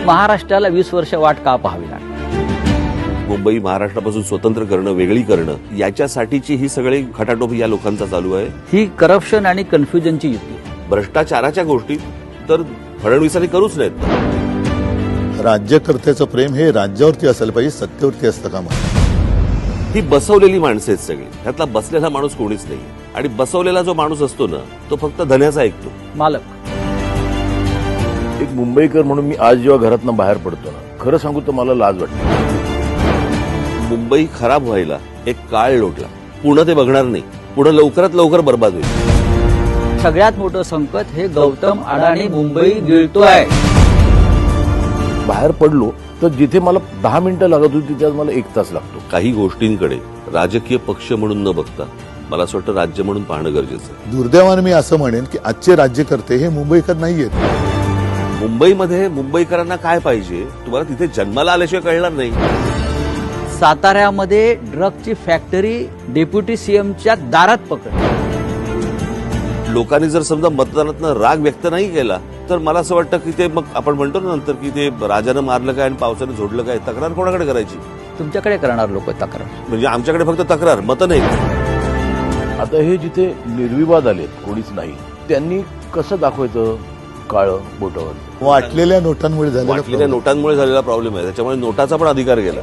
महाराष्ट्राला 20 वर्ष वाट का पाहावी लागली? मुंबई महाराष्ट्रापासून स्वतंत्र करणं, वेगळी करणं, याच्यासाठीची ही सगळी खटाटोप या लोकांचा चालू आहे. ही करप्शन आणि कन्फ्युजनची युती आहे. भ्रष्टाचाराच्या गोष्टी तर फडणवीसांनी करूच नाहीत. राज्यकर्त्याचं प्रेम हे राज्यावरती असायला पाहिजे, सत्तेवरती असतं कामा नये. ही बसवलेली माणसं आहेत सगळी. ह्यातला बसलेला माणूस कोणीच नाही. आणि बसवलेला जो माणूस असतो ना, तो फक्त धन्याचा ऐकतो. मालक एक मुंबईकर म्हणून मी आज जेव्हा घरातनं बाहेर पडतो ना, खरं सांगू तर मला लाज वाटते. मुंबई खराब व्हायला एक काळ लोटला. पुढं ते बघणार नाही. पुढं लवकरात लवकर बर्बाद होईल. सगळ्यात मोठं संकट हे गौतम अडाणी मुंबई गिळतोय. बाहेर पडलो तर जिथे मला 10 मिनिटं लागत होती तिथे आज मला 1 तास लागतो. काही गोष्टींकडे राजकीय पक्ष म्हणून न बघता मला असं वाटतं राज्य म्हणून पाहणं गरजेचं आहे. दुर्दैवाने मी असं म्हणेन की आजचे राज्यकर्ते हे मुंबईकर नाहीयेत. मुंबईमध्ये मुंबईकरांना काय पाहिजे तुम्हाला तिथे जन्माला आल्याशिवाय कळणार नाही. साताऱ्यामध्ये ड्रगची फॅक्टरी डेप्युटी सीएमच्या दारात पकडली. लोकांनी जर समजा मतदानातनं राग व्यक्त नाही केला तर मला असं वाटतं की ते मग आपण म्हणतो ना नंतर की ते राजानं मारलं काय आणि पावसानं झोडलं काय, तक्रार कोणाकडे करायची? तुमच्याकडे करणार लोक तक्रार. म्हणजे आमच्याकडे फक्त तक्रार, मतं नाही. आता हे जिथे निर्विवाद आलेत, कोणीच नाही, त्यांनी कसं दाखवायचं काळं बोटावर? वाटलेल्या नोटांमुळे झालेला वाटलेल्या नोटांमुळे झालेला प्रॉब्लेम आहे. त्याच्यामुळे नोटाचा पण अधिकार गेला.